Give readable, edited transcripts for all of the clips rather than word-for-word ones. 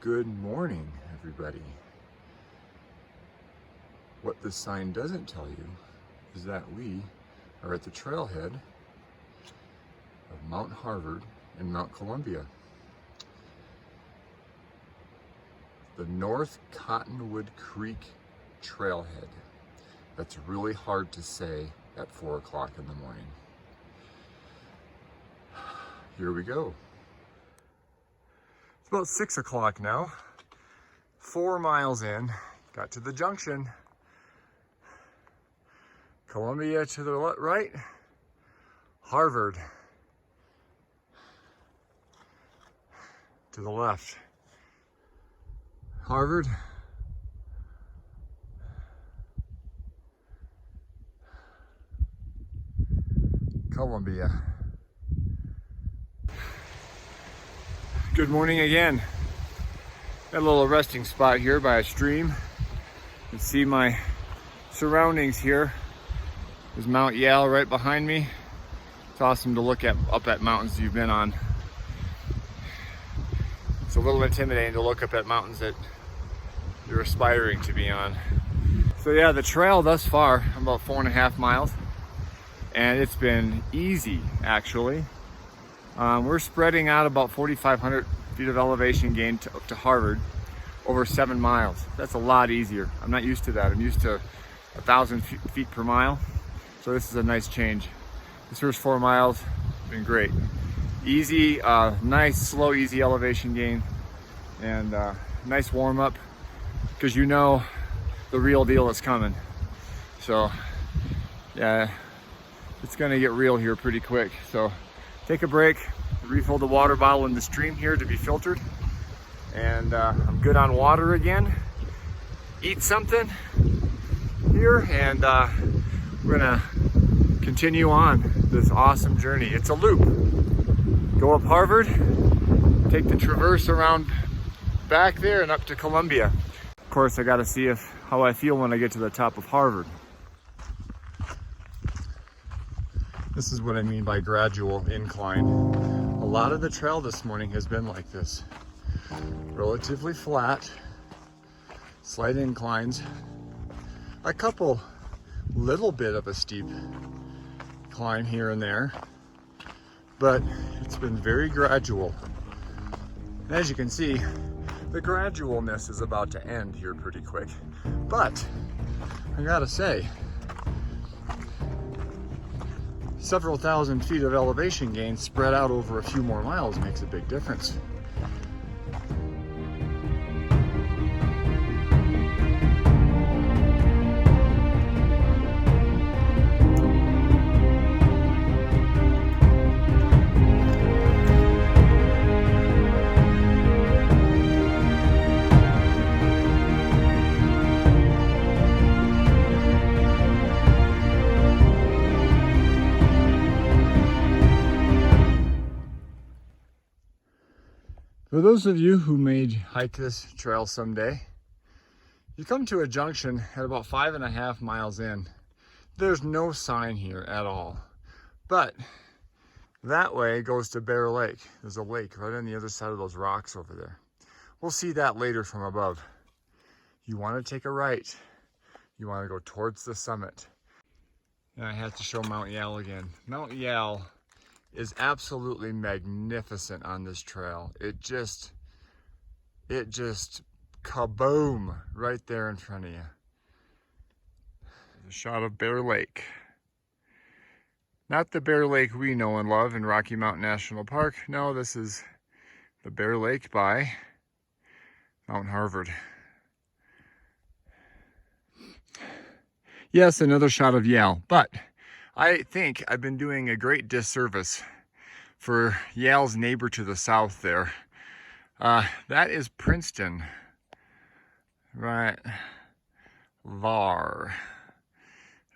Good morning, everybody. What this sign doesn't tell you is that we are at the trailhead of Mount Harvard and Mount Columbia. The North Cottonwood Creek Trailhead. That's really hard to say at 4 o'clock in the morning. Here we go. It's about 6 o'clock now. 4 miles in, got to the junction. Columbia to the right, Harvard to the left. Harvard, Columbia. Good morning again. Got a little resting spot here by a stream. You can see my surroundings here. There's Mount Yale right behind me. It's awesome to look up at mountains you've been on. It's a little intimidating to look up at mountains that you're aspiring to be on. So yeah, the trail thus far, I'm about 4.5 miles, and it's been easy actually. We're spreading out about 4,500 feet of elevation gain to Harvard over 7 miles. That's a lot easier. I'm not used to that. I'm used to 1,000 feet per mile. So this is a nice change. This first 4 miles, been great. Easy, nice, slow, easy elevation gain, and nice warm up, because you know the real deal is coming. So yeah, it's gonna get real here pretty quick. So take a break, refill the water bottle in the stream here to be filtered, and I'm good on water again. Eat something here, and we're gonna continue on this awesome journey. It's a loop. Go up Harvard, take the traverse around back there and up to Columbia. Of course, I gotta see how I feel when I get to the top of Harvard. This is what I mean by gradual incline. A lot of the trail this morning has been like this. Relatively flat, slight inclines, a couple little bit of a steep climb here and there, but it's been very gradual. And as you can see, the gradualness is about to end here pretty quick. But I gotta say, several thousand feet of elevation gain spread out over a few more miles makes a big difference. For those of you who may hike this trail someday, you come to a junction at about 5.5 miles in. There's no sign here at all, but that way goes to Bear Lake. There's a lake right on the other side of those rocks over there. We'll see that later from above. You want to take a right. You want to go towards the summit. And I have to show Mount Yale again. Mount Yale is absolutely magnificent on this trail. It just kaboom right there in front of you. There's a shot of Bear Lake. Not the Bear Lake we know and love in Rocky Mountain National Park. No, this is the Bear Lake by Mount Harvard. Yes, another shot of Yale, but I think I've been doing a great disservice for Yale's neighbor to the south there. That is Princeton, right there.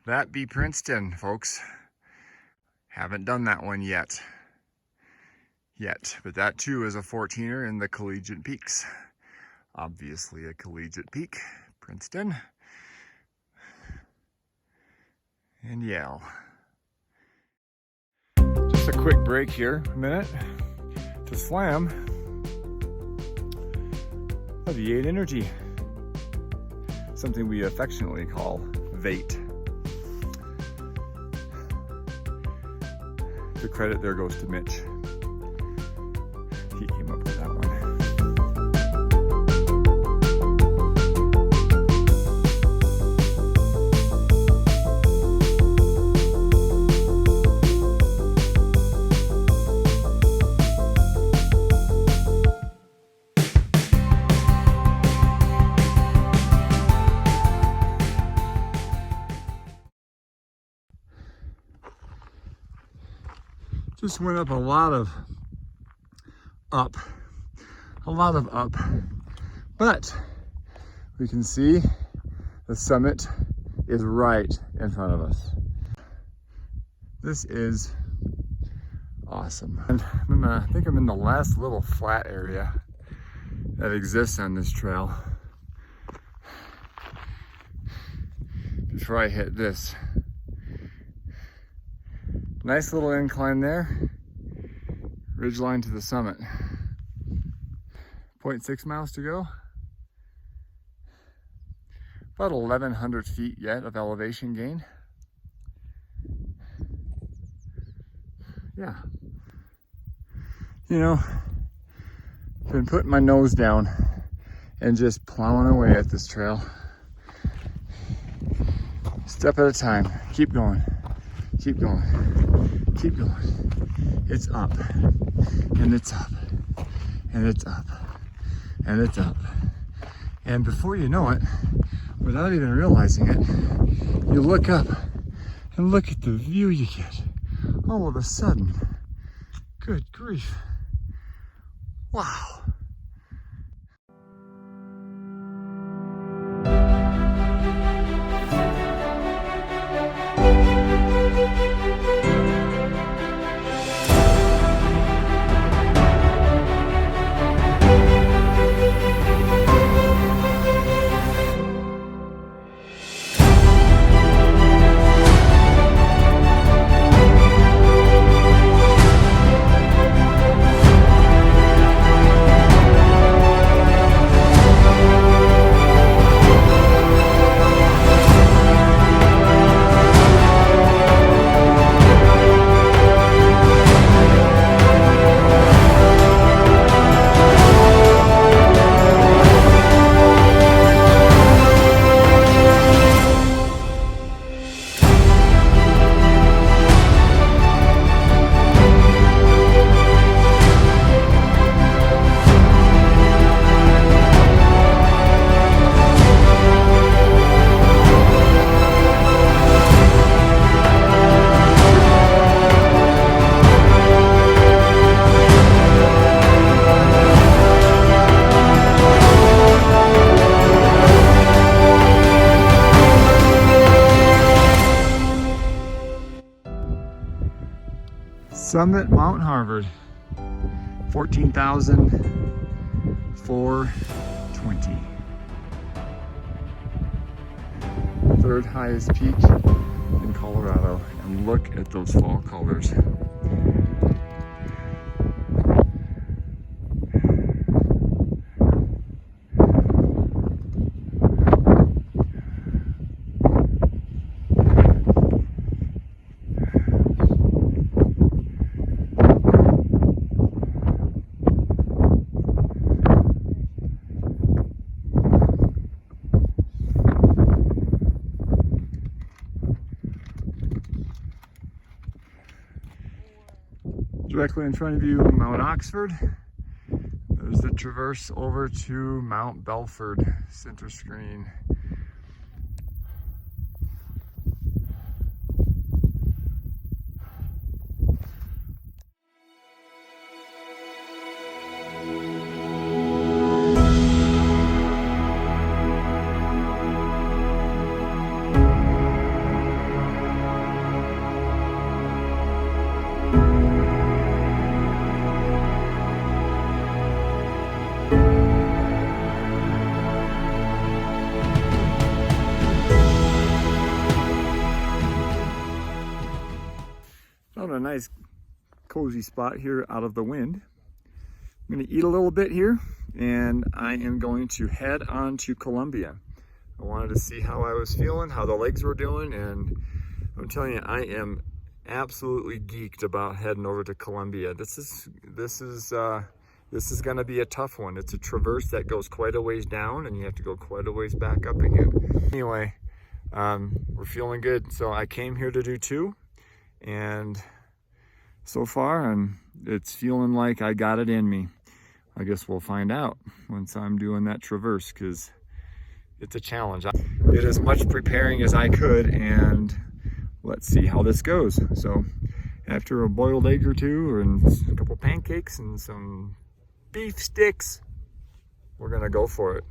That be Princeton, folks. Haven't done that one yet, but that too is a 14er in the Collegiate Peaks. Obviously a Collegiate Peak, Princeton, and Yale. Just a quick break here, a minute, to slam a V8 Energy, something we affectionately call VATE. The credit there goes to Mitch. He came up with that one. Just went up a lot of up, but we can see the summit is right in front of us. This is awesome. And I think I'm in the last little flat area that exists on this trail before I hit this. Nice little incline there, ridgeline to the summit. 0.6 miles to go. About 1,100 feet yet of elevation gain. Yeah. You know, been putting my nose down and just plowing away at this trail. Step at a time, keep going. Keep going, keep going. It's up, and it's up, and it's up, and it's up. And before you know it, without even realizing it, you look up and look at the view you get. All of a sudden, good grief. Wow. Summit Mount Harvard, 14,420. Third highest peak in Colorado, and look at those fall colors. Directly in front of you, Mount Oxford. There's the traverse over to Mount Belford, center screen. Found a nice cozy spot here out of the wind. I'm gonna eat a little bit here and I am going to head on to Columbia. I wanted to see how I was feeling, how the legs were doing, and I'm telling you, I am absolutely geeked about heading over to Columbia. This is gonna be a tough one. It's a traverse that goes quite a ways down and you have to go quite a ways back up again. Anyway, we're feeling good. So I came here to do 2. And so far, it's feeling like I got it in me. I guess we'll find out once I'm doing that traverse, because it's a challenge. I did as much preparing as I could, and let's see how this goes. So after a boiled egg or 2 and a couple pancakes and some beef sticks, we're gonna go for it.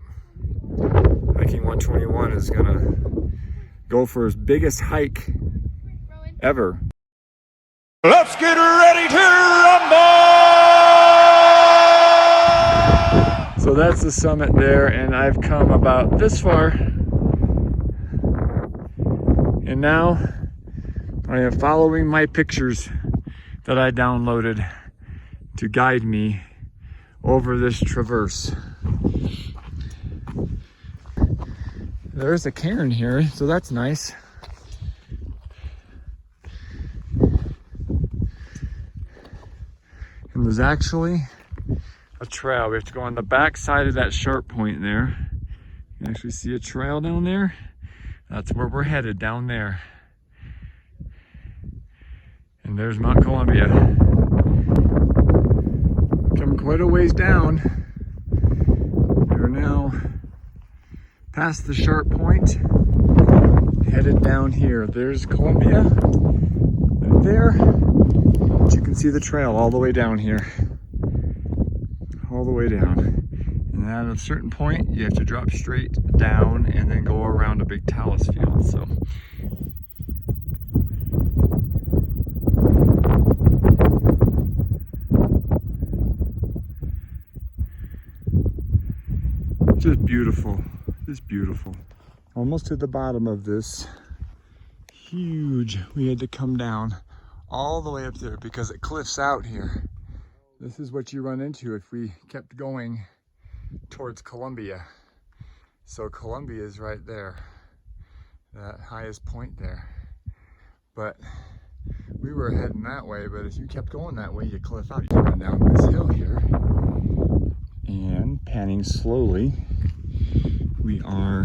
Hiking 121 is gonna go for his biggest hike ever. Let's get ready to rumble! So that's the summit there, and I've come about this far. And now I am following my pictures that I downloaded to guide me over this traverse. There's a cairn here, so that's nice. And there's actually a trail. We have to go on the back side of that sharp point there. You can actually see a trail down there. That's where we're headed, down there. And there's Mount Columbia. Come quite a ways down. We're now past the sharp point, headed down here. There's Columbia, right there. You can see the trail all the way down here, all the way down. And at a certain point, you have to drop straight down and then go around a big talus field. So just beautiful, just beautiful. Almost to the bottom of this huge, we had to come down all the way up there because it cliffs out here. This is what you run into if we kept going towards Columbia. So Columbia is right there, that highest point there. But we were heading that way, but if you kept going that way, you cliff out. You're coming down this hill here and panning slowly. We are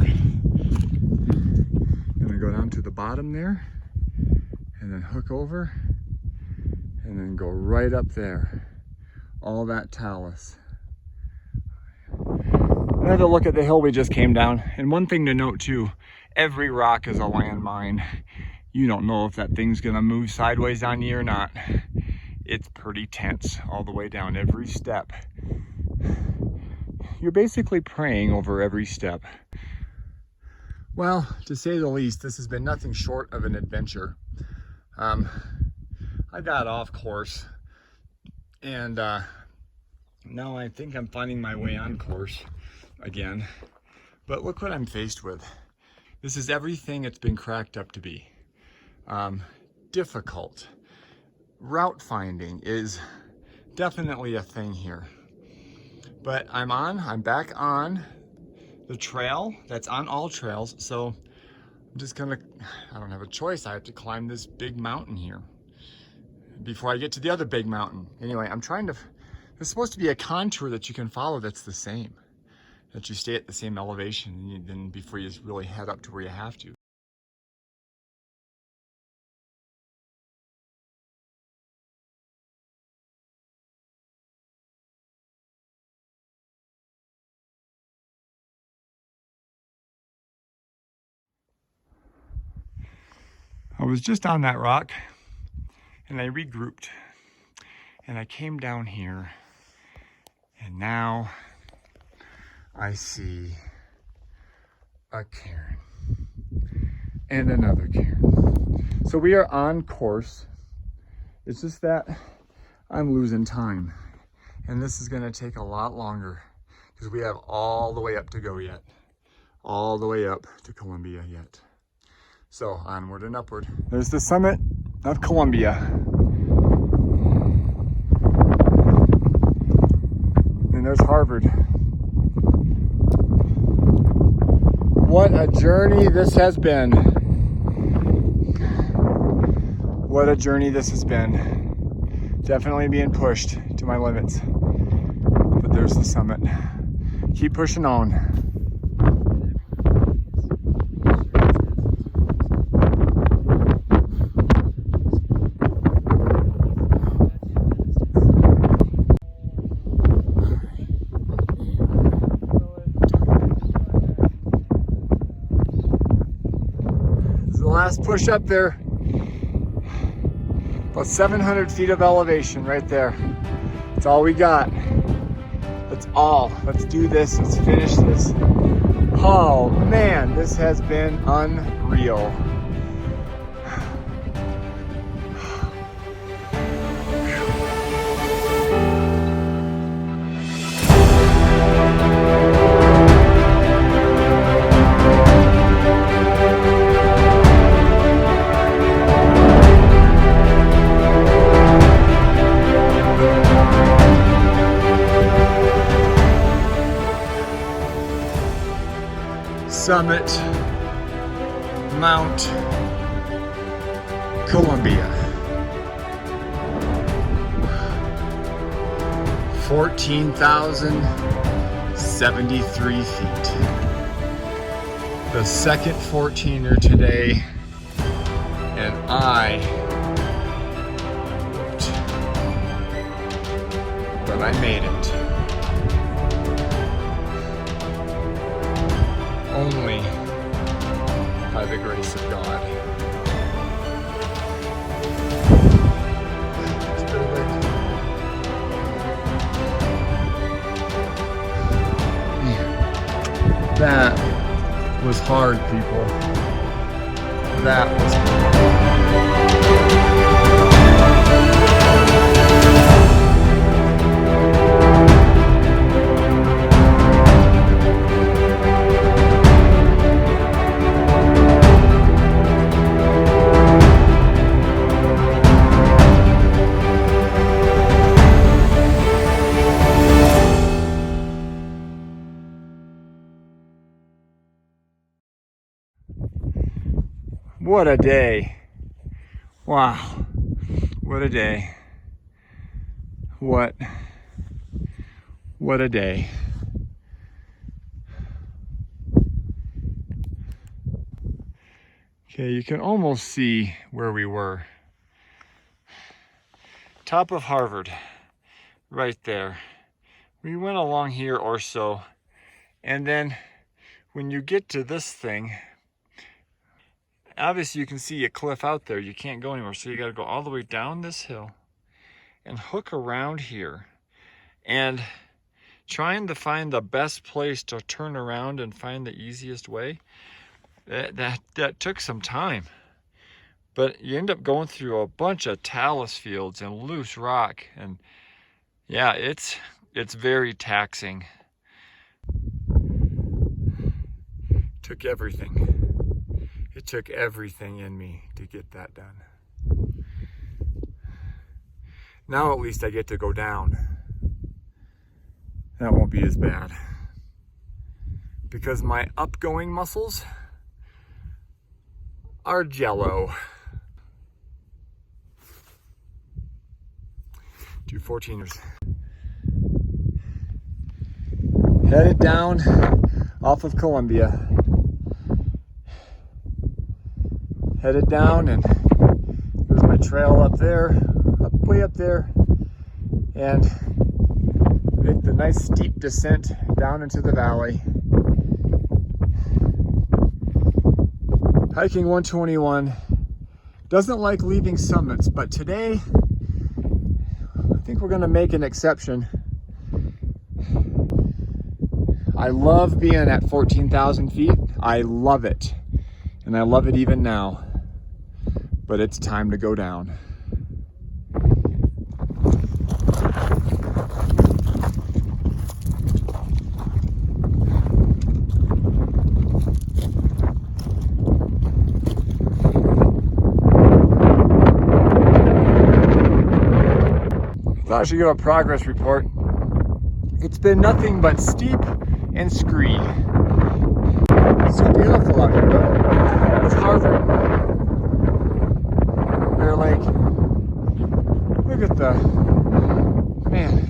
gonna go down to the bottom there and then hook over and then go right up there. All that talus. I had to look at the hill we just came down. And one thing to note too, every rock is a landmine. You don't know if that thing's gonna move sideways on you or not. It's pretty tense all the way down every step. You're basically praying over every step. Well, to say the least, this has been nothing short of an adventure. I got off course and now I think I'm finding my way on course again. But look what I'm faced with. This is everything it's been cracked up to be. Difficult. Route finding is definitely a thing here. But I'm back on the trail that's on all trails, so I'm just gonna, I don't have a choice. I have to climb this big mountain here before I get to the other big mountain. Anyway, there's supposed to be a contour that you can follow that's the same, that you stay at the same elevation then before you really head up to where you have to. was just on that rock and I regrouped and I came down here and now I see a cairn and another cairn. So we are on course. It's just that I'm losing time and this is gonna take a lot longer because we have all the way up to go yet. All the way up to Columbia yet. So onward and upward. There's the summit of Columbia. And there's Harvard. What a journey this has been. What a journey this has been. Definitely being pushed to my limits. But there's the summit. Keep pushing on. Last push up there, about 700 feet of elevation right there. That's all we got. That's all. Let's do this. Let's finish this. Oh man, this has been unreal. Summit, Mount Columbia. 14,073 feet. The second 14er today, and I whooped. But I made it. Only by the grace of God. Man, that was hard, people. That was hard. What a day. Wow. What a day. What a day. Okay, you can almost see where we were. Top of Harvard, right there. We went along here or so, and then when you get to this thing, obviously you can see a cliff out there. You can't go anywhere, so you got to go all the way down this hill and hook around here and trying to find the best place to turn around and find the easiest way. That took some time, but you end up going through a bunch of talus fields and loose rock, and yeah, it's very taxing. Took everything. It took everything in me to get that done. Now at least I get to go down. That won't be as bad. Because my upgoing muscles are jello. 2 14ers. Headed down off of Columbia. Headed down, and there's my trail up there, way up there, and make the nice steep descent down into the valley. Hiking 121, doesn't like leaving summits, but today I think we're gonna make an exception. I love being at 14,000 feet. I love it. And I love it even now. But it's time to go down. Thought I should give a progress report. It's been nothing but steep and screed. It's so beautiful out here, though. It's Harvard. They're like, look at the, man.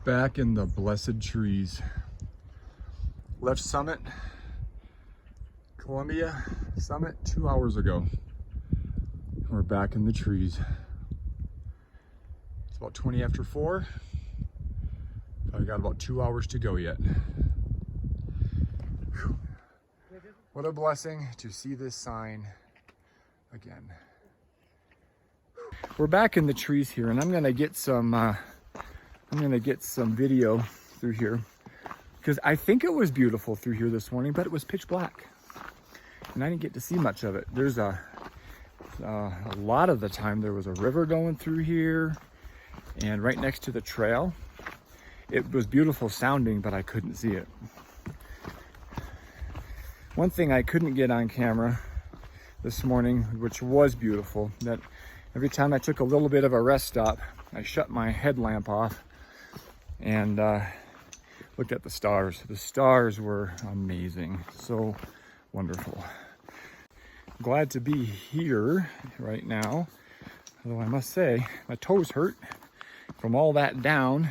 Back in the blessed trees. Left summit, Columbia summit 2 hours ago. We're back in the trees. It's about 20 after 4. I've got about 2 hours to go yet. Whew. What a blessing to see this sign again. We're back in the trees here, and I'm gonna get some video through here, because I think it was beautiful through here this morning, but it was pitch black and I didn't get to see much of it. There's a lot of the time there was a river going through here, and right next to the trail. It was beautiful sounding, but I couldn't see it. One thing I couldn't get on camera this morning, which was beautiful, that every time I took a little bit of a rest stop, I shut my headlamp off and looked at the stars. The stars were amazing, so wonderful. Glad to be here right now, although I must say my toes hurt from all that down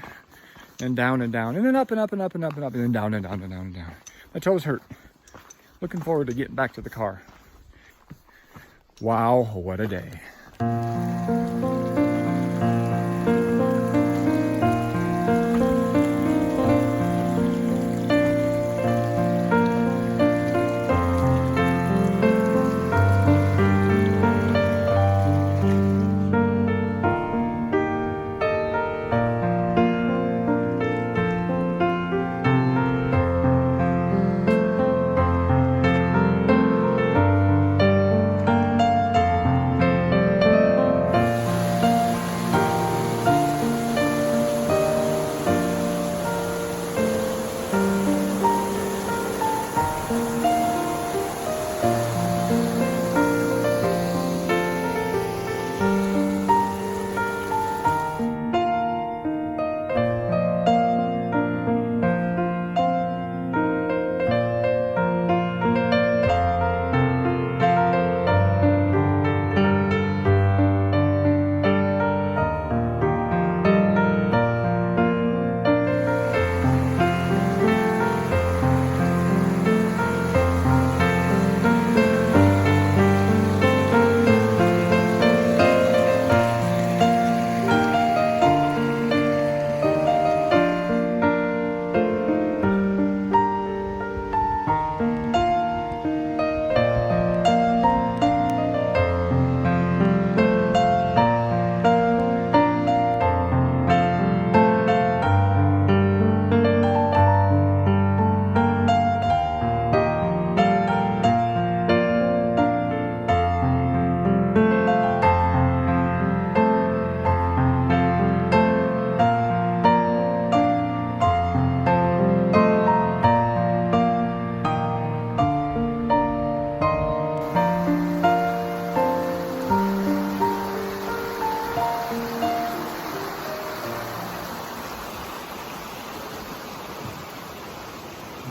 and down and down and then up and up and up and up and up and then down and down and down and down. My toes hurt. Looking forward to getting back to the car. Wow, what a day.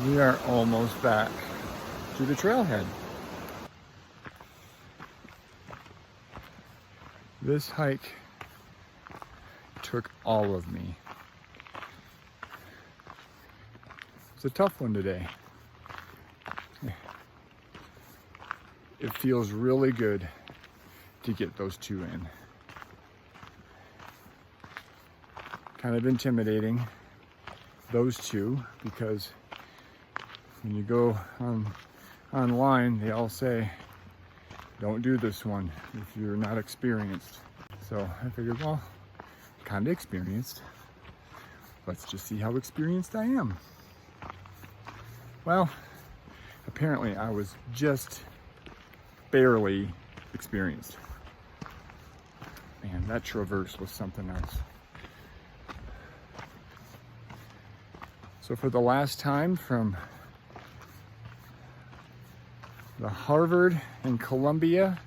We are almost back to the trailhead. This hike took all of me. It's a tough one today. It feels really good to get those two in. kind of intimidating, those two, because when you go online, they all say, don't do this one if you're not experienced. So I figured, well, kind of experienced. Let's just see how experienced I am. Well, apparently I was just barely experienced. Man, that traverse was something else. So for the last time, from the Harvard and Columbia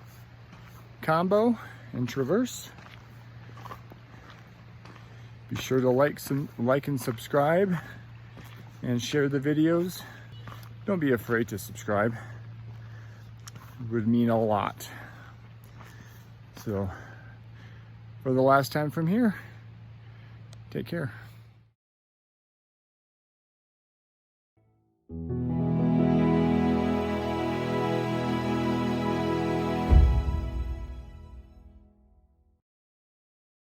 combo and traverse, be sure to like and subscribe and share the videos. Don't be afraid to subscribe. It would mean a lot. So for the last time from here, take care.